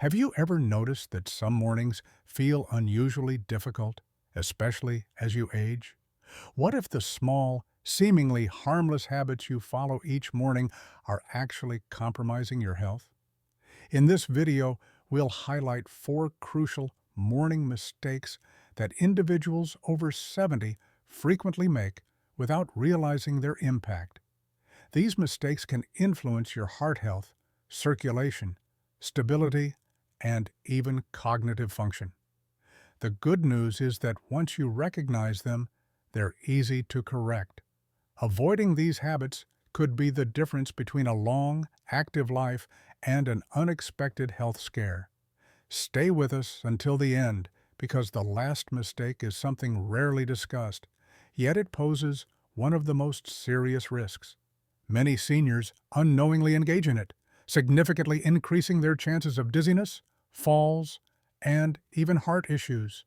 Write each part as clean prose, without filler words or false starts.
Have you ever noticed that some mornings feel unusually difficult, especially as you age? What if the small, seemingly harmless habits you follow each morning are actually compromising your health? In this video, we'll highlight 4 crucial morning mistakes that individuals over 70 frequently make without realizing their impact. These mistakes can influence your heart health, circulation, stability, and even cognitive function. The good news is that once you recognize them, they're easy to correct. Avoiding these habits could be the difference between a long, active life and an unexpected health scare. Stay with us until the end because the last mistake is something rarely discussed, yet it poses one of the most serious risks. Many seniors unknowingly engage in it, significantly increasing their chances of dizziness, falls, and even heart issues.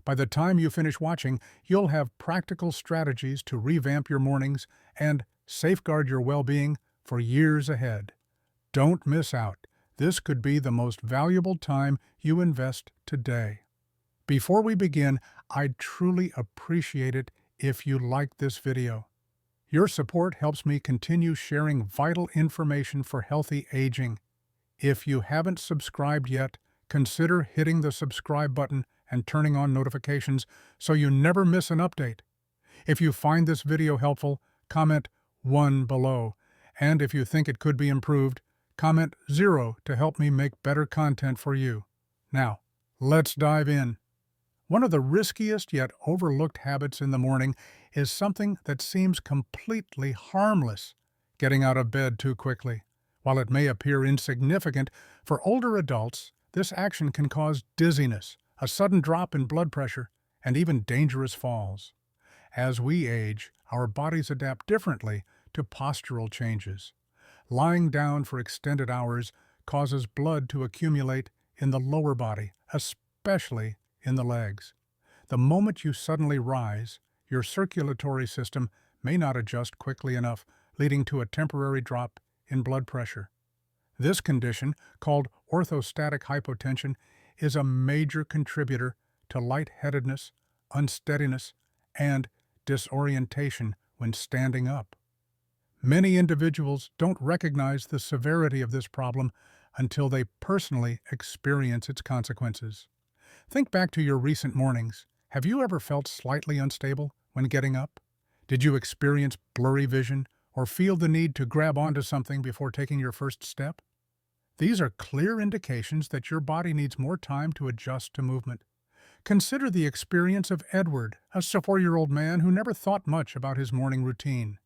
By the time you finish watching, you'll have practical strategies to revamp your mornings and safeguard your well-being for years ahead. Don't miss out. This could be the most valuable time you invest today. Before we begin, I'd truly appreciate it if you liked this video. Your support helps me continue sharing vital information for healthy aging. If you haven't subscribed yet, consider hitting the subscribe button and turning on notifications so you never miss an update. If you find this video helpful, comment 1 below. And if you think it could be improved, comment 0 to help me make better content for you. Now, let's dive in. One of the riskiest yet overlooked habits in the morning is something that seems completely harmless: getting out of bed too quickly. While it may appear insignificant, for older adults, this action can cause dizziness, a sudden drop in blood pressure, and even dangerous falls. As we age, our bodies adapt differently to postural changes. Lying down for extended hours causes blood to accumulate in the lower body, especially in the legs. The moment you suddenly rise, your circulatory system may not adjust quickly enough, leading to a temporary drop in blood pressure. This condition, called orthostatic hypotension, is a major contributor to lightheadedness, unsteadiness, and disorientation when standing up. Many individuals don't recognize the severity of this problem until they personally experience its consequences. Think back to your recent mornings. Have you ever felt slightly unstable when getting up? Did you experience blurry vision or feel the need to grab onto something before taking your first step? These are clear indications that your body needs more time to adjust to movement. Consider the experience of Edward, a 4-year-old man who never thought much about his morning routine.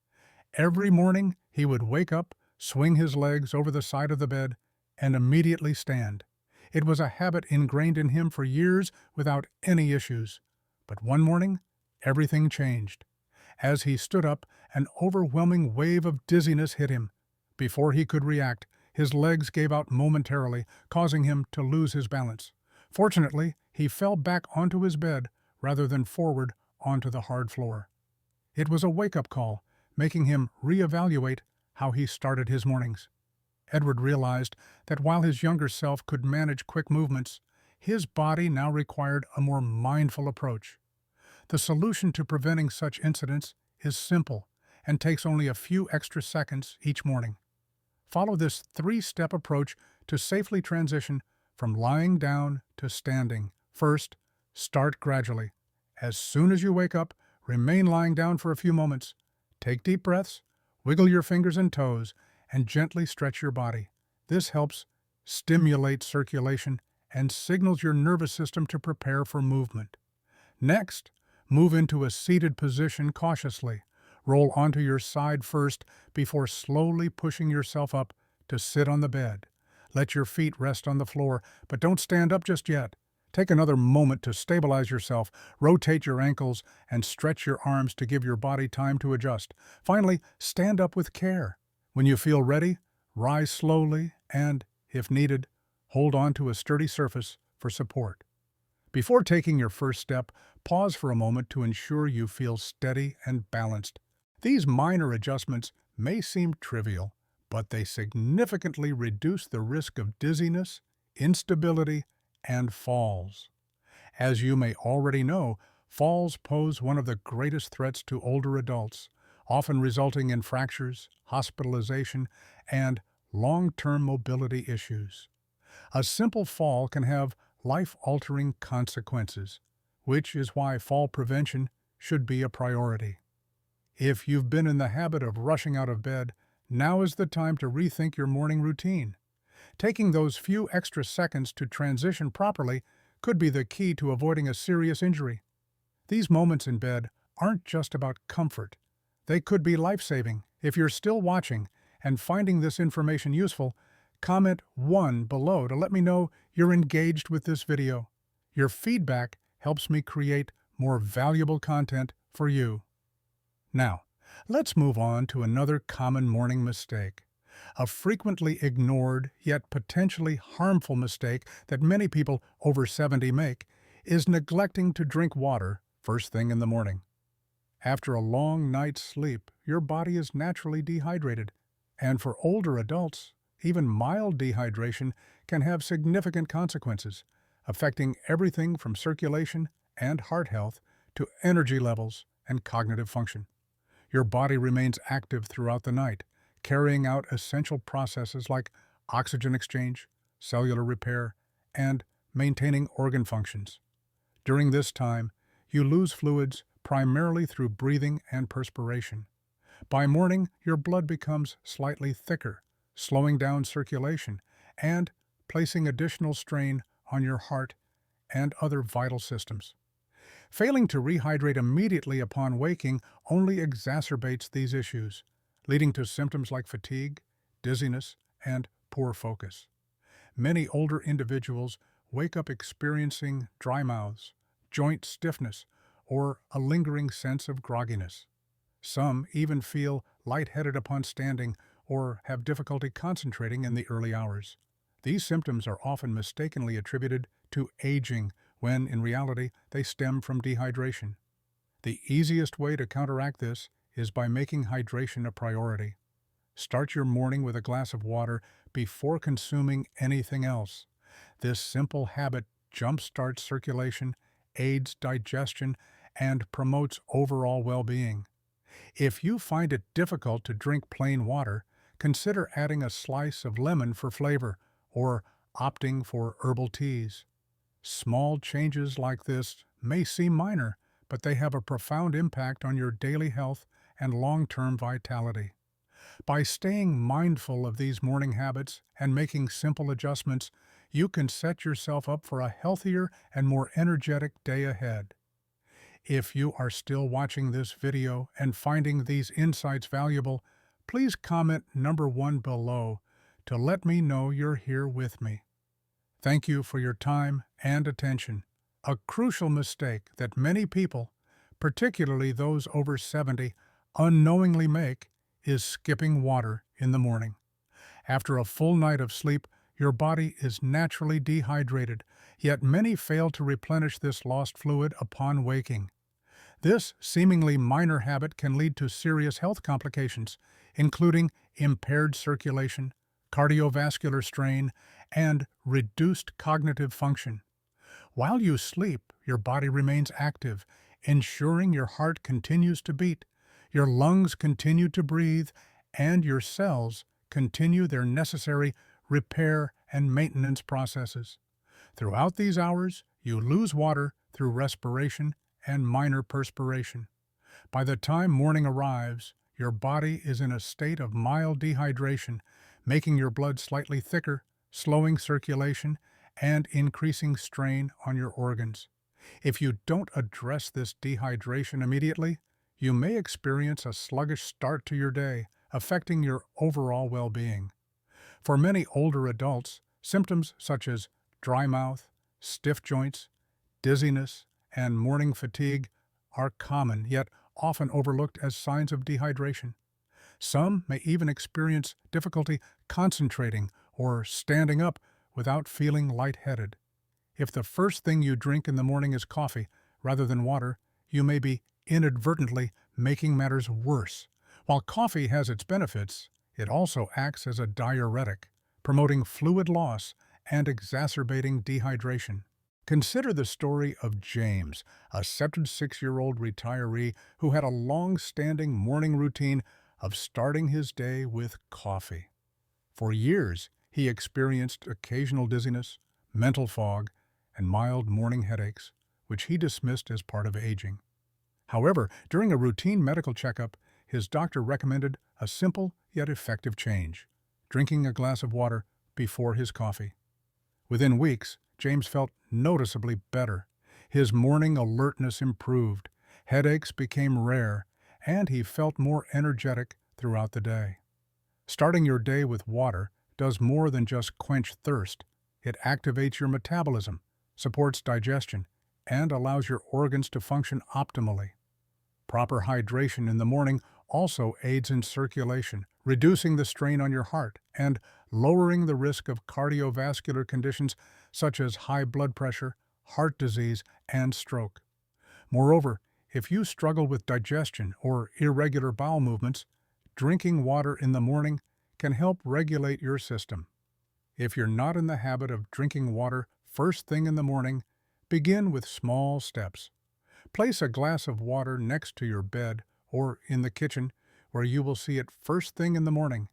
Every morning, he would wake up, swing his legs over the side of the bed, and immediately stand. It was a habit ingrained in him for years without any issues. But one morning, everything changed. As he stood up, an overwhelming wave of dizziness hit him. Before he could react, his legs gave out momentarily, causing him to lose his balance. Fortunately, he fell back onto his bed rather than forward onto the hard floor. It was a wake-up call, making him reevaluate how he started his mornings. Edward realized that while his younger self could manage quick movements, his body now required a more mindful approach. The solution to preventing such incidents is simple and takes only a few extra seconds each morning. Follow this 3-step approach to safely transition from lying down to standing. First, start gradually. As soon as you wake up, remain lying down for a few moments. Take deep breaths, wiggle your fingers and toes, and gently stretch your body. This helps stimulate circulation and signals your nervous system to prepare for movement. Next, move into a seated position cautiously. Roll onto your side first before slowly pushing yourself up to sit on the bed. Let your feet rest on the floor, but don't stand up just yet. Take another moment to stabilize yourself, rotate your ankles, and stretch your arms to give your body time to adjust. Finally, stand up with care. When you feel ready, rise slowly and, if needed, hold on to a sturdy surface for support. Before taking your first step, pause for a moment to ensure you feel steady and balanced. These minor adjustments may seem trivial, but they significantly reduce the risk of dizziness, instability, and falls. As you may already know, falls pose one of the greatest threats to older adults, often resulting in fractures, hospitalization, and long-term mobility issues. A simple fall can have life-altering consequences, which is why fall prevention should be a priority. If you've been in the habit of rushing out of bed, now is the time to rethink your morning routine. Taking those few extra seconds to transition properly could be the key to avoiding a serious injury. These moments in bed aren't just about comfort. They could be life-saving. If you're still watching and finding this information useful, comment 1 below to let me know you're engaged with this video. Your feedback helps me create more valuable content for you. Now, let's move on to another common morning mistake. A frequently ignored yet potentially harmful mistake that many people over 70 make is neglecting to drink water first thing in the morning. After a long night's sleep, your body is naturally dehydrated, and for older adults, even mild dehydration can have significant consequences, affecting everything from circulation and heart health to energy levels and cognitive function. Your body remains active throughout the night, carrying out essential processes like oxygen exchange, cellular repair, and maintaining organ functions. During this time, you lose fluids primarily through breathing and perspiration. By morning, your blood becomes slightly thicker, slowing down circulation and placing additional strain on your heart and other vital systems. Failing to rehydrate immediately upon waking only exacerbates these issues, leading to symptoms like fatigue, dizziness, and poor focus. Many older individuals wake up experiencing dry mouths, joint stiffness, or a lingering sense of grogginess. Some even feel lightheaded upon standing or have difficulty concentrating in the early hours. These symptoms are often mistakenly attributed to aging when, in reality, they stem from dehydration. The easiest way to counteract this is by making hydration a priority. Start your morning with a glass of water before consuming anything else. This simple habit jumpstarts circulation, aids digestion, and promotes overall well-being. If you find it difficult to drink plain water, consider adding a slice of lemon for flavor or opting for herbal teas. Small changes like this may seem minor, but they have a profound impact on your daily health and long-term vitality. By staying mindful of these morning habits and making simple adjustments, you can set yourself up for a healthier and more energetic day ahead. If you are still watching this video and finding these insights valuable, please comment number 1 below to let me know you're here with me. Thank you for your time and attention. A crucial mistake that many people, particularly those over 70, unknowingly make is skipping water in the morning. After a full night of sleep, your body is naturally dehydrated, yet many fail to replenish this lost fluid upon waking. This seemingly minor habit can lead to serious health complications, including impaired circulation, cardiovascular strain, and reduced cognitive function. While you sleep, your body remains active, ensuring your heart continues to beat, your lungs continue to breathe, and your cells continue their necessary repair and maintenance processes. Throughout these hours, you lose water through respiration and minor perspiration. By the time morning arrives, your body is in a state of mild dehydration, making your blood slightly thicker, slowing circulation, and increasing strain on your organs. If you don't address this dehydration immediately, you may experience a sluggish start to your day, affecting your overall well-being. For many older adults, symptoms such as dry mouth, stiff joints, dizziness, and morning fatigue are common, yet often overlooked as signs of dehydration. Some may even experience difficulty concentrating or standing up without feeling lightheaded. If the first thing you drink in the morning is coffee rather than water, you may be inadvertently making matters worse. While coffee has its benefits, it also acts as a diuretic, promoting fluid loss and exacerbating dehydration. Consider the story of James, a 76-year-old retiree who had a long-standing morning routine of starting his day with coffee. For years, he experienced occasional dizziness, mental fog, and mild morning headaches, which he dismissed as part of aging. However, during a routine medical checkup, his doctor recommended a simple yet effective change: drinking a glass of water before his coffee. Within weeks, James felt noticeably better. His morning alertness improved, headaches became rare, and he felt more energetic throughout the day. Starting your day with water does more than just quench thirst. It activates your metabolism, supports digestion, and allows your organs to function optimally. Proper hydration in the morning also aids in circulation, reducing the strain on your heart and lowering the risk of cardiovascular conditions such as high blood pressure, heart disease, and stroke. Moreover, if you struggle with digestion or irregular bowel movements, drinking water in the morning can help regulate your system. If you're not in the habit of drinking water first thing in the morning, begin with small steps. Place a glass of water next to your bed or in the kitchen where you will see it first thing in the morning.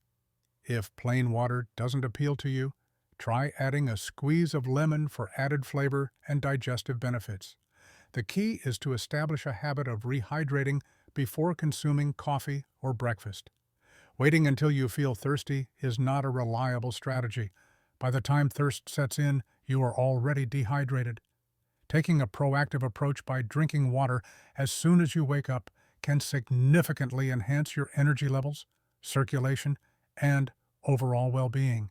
If plain water doesn't appeal to you, try adding a squeeze of lemon for added flavor and digestive benefits. The key is to establish a habit of rehydrating before consuming coffee or breakfast. Waiting until you feel thirsty is not a reliable strategy. By the time thirst sets in, you are already dehydrated. Taking a proactive approach by drinking water as soon as you wake up can significantly enhance your energy levels, circulation, and overall well-being.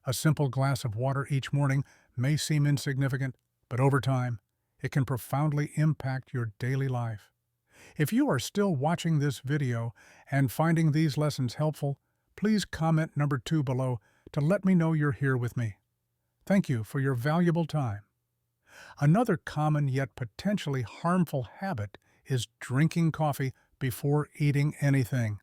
A simple glass of water each morning may seem insignificant, but over time, it can profoundly impact your daily life. If you are still watching this video and finding these lessons helpful, please comment number 2 below to let me know you're here with me. Thank you for your valuable time. Another common yet potentially harmful habit is drinking coffee before eating anything.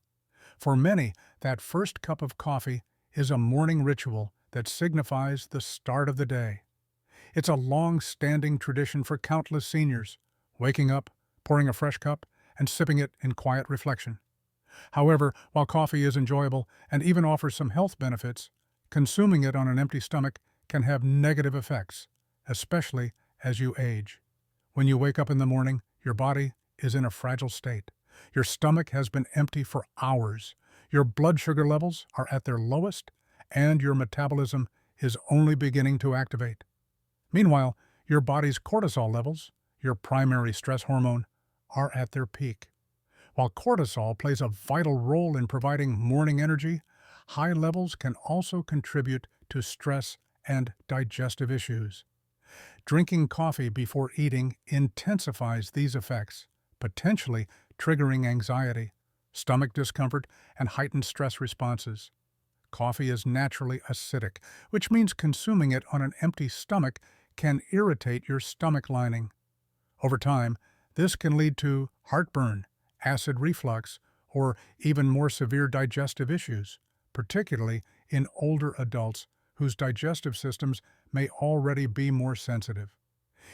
For many, that first cup of coffee is a morning ritual that signifies the start of the day. It's a long-standing tradition for countless seniors, waking up, pouring a fresh cup, and sipping it in quiet reflection. However, while coffee is enjoyable and even offers some health benefits, consuming it on an empty stomach can have negative effects, especially as you age. When you wake up in the morning, your body is in a fragile state. Your stomach has been empty for hours. Your blood sugar levels are at their lowest, and your metabolism is only beginning to activate. Meanwhile, your body's cortisol levels, your primary stress hormone, are at their peak. While cortisol plays a vital role in providing morning energy, high levels can also contribute to stress and digestive issues. Drinking coffee before eating intensifies these effects, potentially triggering anxiety, stomach discomfort, and heightened stress responses. Coffee is naturally acidic, which means consuming it on an empty stomach can irritate your stomach lining. Over time, this can lead to heartburn, acid reflux, or even more severe digestive issues, particularly in older adults whose digestive systems may already be more sensitive.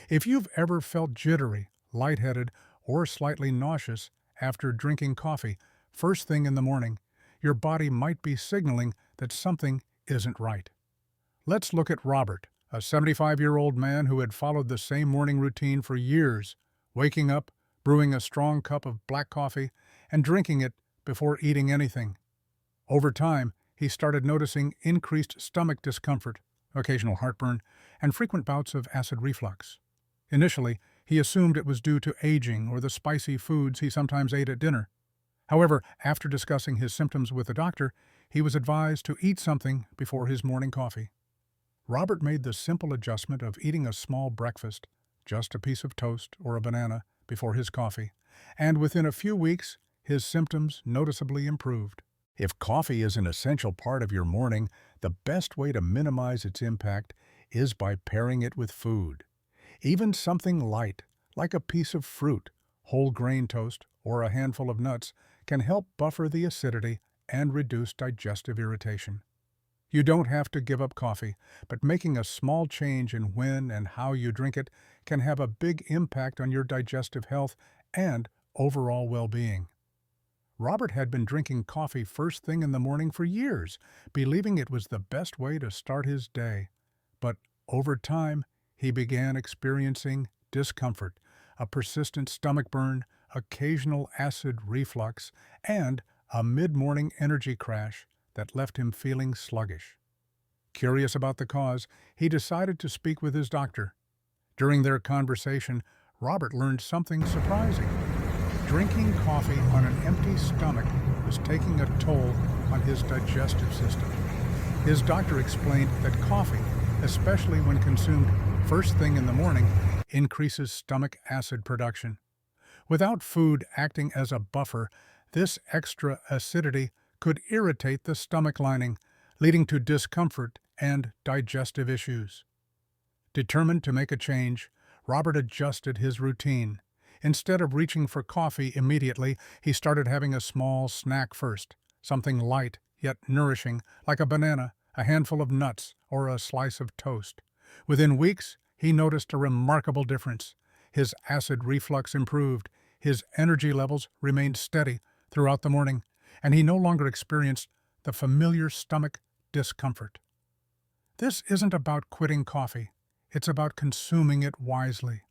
If you've ever felt jittery, lightheaded, or slightly nauseous after drinking coffee first thing in the morning, your body might be signaling that something isn't right. Let's look at Robert, a 75-year-old man who had followed the same morning routine for years, waking up, brewing a strong cup of black coffee, and drinking it before eating anything. Over time, he started noticing increased stomach discomfort, occasional heartburn, and frequent bouts of acid reflux. Initially, he assumed it was due to aging or the spicy foods he sometimes ate at dinner. However, after discussing his symptoms with a doctor, he was advised to eat something before his morning coffee. Robert made the simple adjustment of eating a small breakfast, just a piece of toast or a banana, before his coffee, and within a few weeks, his symptoms noticeably improved. If coffee is an essential part of your morning, the best way to minimize its impact is by pairing it with food. Even something light, like a piece of fruit, whole grain toast, or a handful of nuts, can help buffer the acidity and reduce digestive irritation. You don't have to give up coffee, but making a small change in when and how you drink it can have a big impact on your digestive health and overall well-being. Robert had been drinking coffee first thing in the morning for years, believing it was the best way to start his day. But over time, he began experiencing discomfort, a persistent stomach burn, occasional acid reflux, and a mid-morning energy crash that left him feeling sluggish. Curious about the cause, he decided to speak with his doctor. During their conversation, Robert learned something surprising. Drinking coffee on an empty stomach was taking a toll on his digestive system. His doctor explained that coffee, especially when consumed first thing in the morning, increases stomach acid production. Without food acting as a buffer, this extra acidity could irritate the stomach lining, leading to discomfort and digestive issues. Determined to make a change, Robert adjusted his routine. Instead of reaching for coffee immediately, he started having a small snack first, something light yet nourishing, like a banana, a handful of nuts, or a slice of toast. Within weeks, he noticed a remarkable difference. His acid reflux improved, his energy levels remained steady throughout the morning, and he no longer experienced the familiar stomach discomfort. This isn't about quitting coffee, it's about consuming it wisely.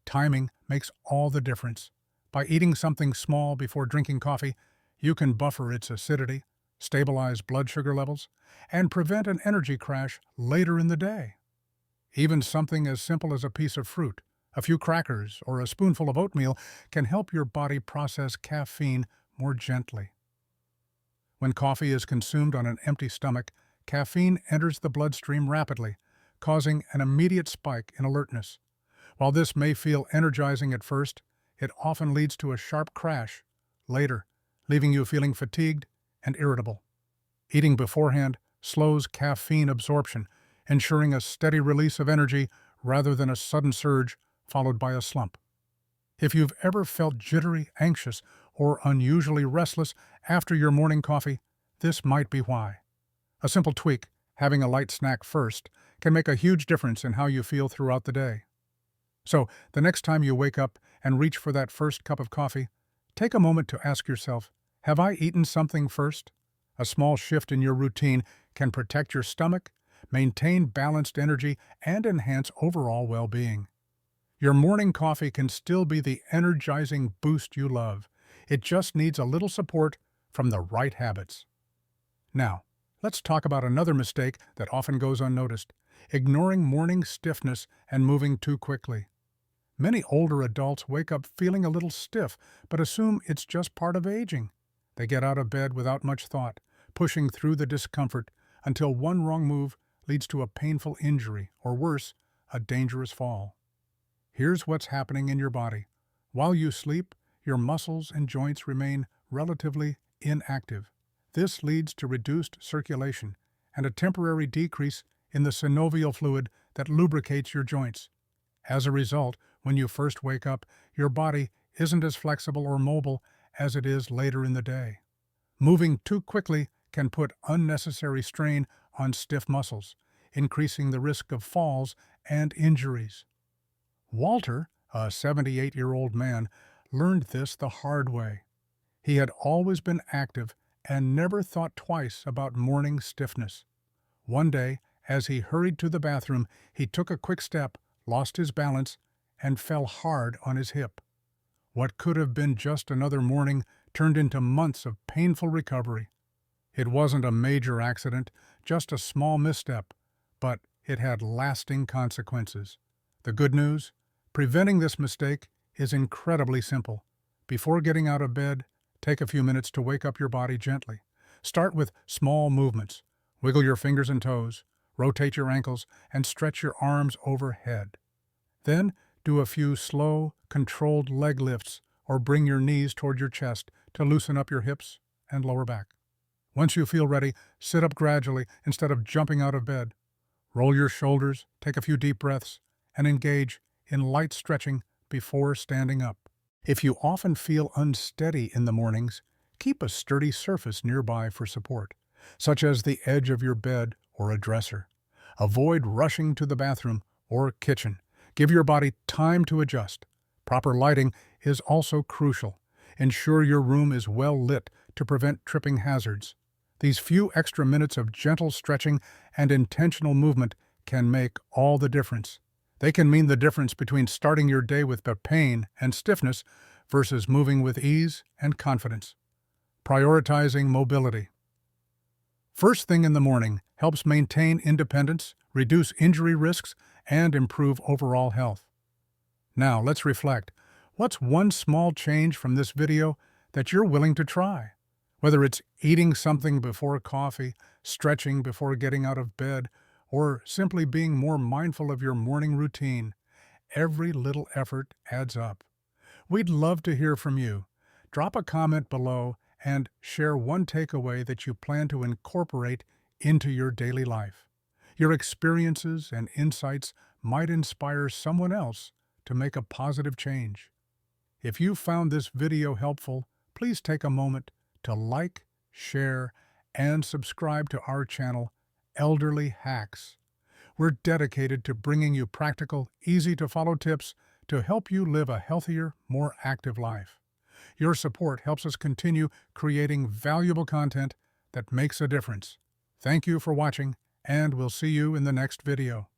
Timing makes all the difference. By eating something small before drinking coffee, you can buffer its acidity, stabilize blood sugar levels, and prevent an energy crash later in the day. Even something as simple as a piece of fruit, a few crackers, or a spoonful of oatmeal can help your body process caffeine more gently. When coffee is consumed on an empty stomach, caffeine enters the bloodstream rapidly, causing an immediate spike in alertness. While this may feel energizing at first, it often leads to a sharp crash later, leaving you feeling fatigued and irritable. Eating beforehand slows caffeine absorption, ensuring a steady release of energy rather than a sudden surge followed by a slump. If you've ever felt jittery, anxious, or unusually restless after your morning coffee, this might be why. A simple tweak, having a light snack first, can make a huge difference in how you feel throughout the day. So, the next time you wake up and reach for that first cup of coffee, take a moment to ask yourself, have I eaten something first? A small shift in your routine can protect your stomach, maintain balanced energy, and enhance overall well-being. Your morning coffee can still be the energizing boost you love. It just needs a little support from the right habits. Now, let's talk about another mistake that often goes unnoticed: ignoring morning stiffness and moving too quickly. Many older adults wake up feeling a little stiff, but assume it's just part of aging. They get out of bed without much thought, pushing through the discomfort until one wrong move leads to a painful injury, or worse, a dangerous fall. Here's what's happening in your body. While you sleep, your muscles and joints remain relatively inactive. This leads to reduced circulation and a temporary decrease in the synovial fluid that lubricates your joints. As a result, when you first wake up, your body isn't as flexible or mobile as it is later in the day. Moving too quickly can put unnecessary strain on stiff muscles, increasing the risk of falls and injuries. Walter, a 78-year-old man, learned this the hard way. He had always been active and never thought twice about morning stiffness. One day, as he hurried to the bathroom, he took a quick step, lost his balance, and fell hard on his hip. What could have been just another morning turned into months of painful recovery. It wasn't a major accident, just a small misstep, but it had lasting consequences. The good news? Preventing this mistake is incredibly simple. Before getting out of bed, take a few minutes to wake up your body gently. Start with small movements. Wiggle your fingers and toes, rotate your ankles, and stretch your arms overhead. Then, do a few slow, controlled leg lifts or bring your knees toward your chest to loosen up your hips and lower back. Once you feel ready, sit up gradually instead of jumping out of bed. Roll your shoulders, take a few deep breaths, and engage in light stretching before standing up. If you often feel unsteady in the mornings, keep a sturdy surface nearby for support. such as the edge of your bed or a dresser. Avoid rushing to the bathroom or kitchen. Give your body time to adjust. Proper lighting is also crucial. Ensure your room is well lit to prevent tripping hazards. These few extra minutes of gentle stretching and intentional movement can make all the difference. They can mean the difference between starting your day with pain and stiffness versus moving with ease and confidence. Prioritizing mobility. First thing in the morning helps maintain independence, reduce injury risks, and improve overall health. Now let's reflect. What's one small change from this video that you're willing to try? Whether it's eating something before coffee, stretching before getting out of bed, or simply being more mindful of your morning routine, every little effort adds up. We'd love to hear from you. Drop a comment below and share one takeaway that you plan to incorporate into your daily life. Your experiences and insights might inspire someone else to make a positive change. If you found this video helpful, please take a moment to like, share, and subscribe to our channel, Elderly Hacks. We're dedicated to bringing you practical, easy-to-follow tips to help you live a healthier, more active life. Your support helps us continue creating valuable content that makes a difference. Thank you for watching, and we'll see you in the next video.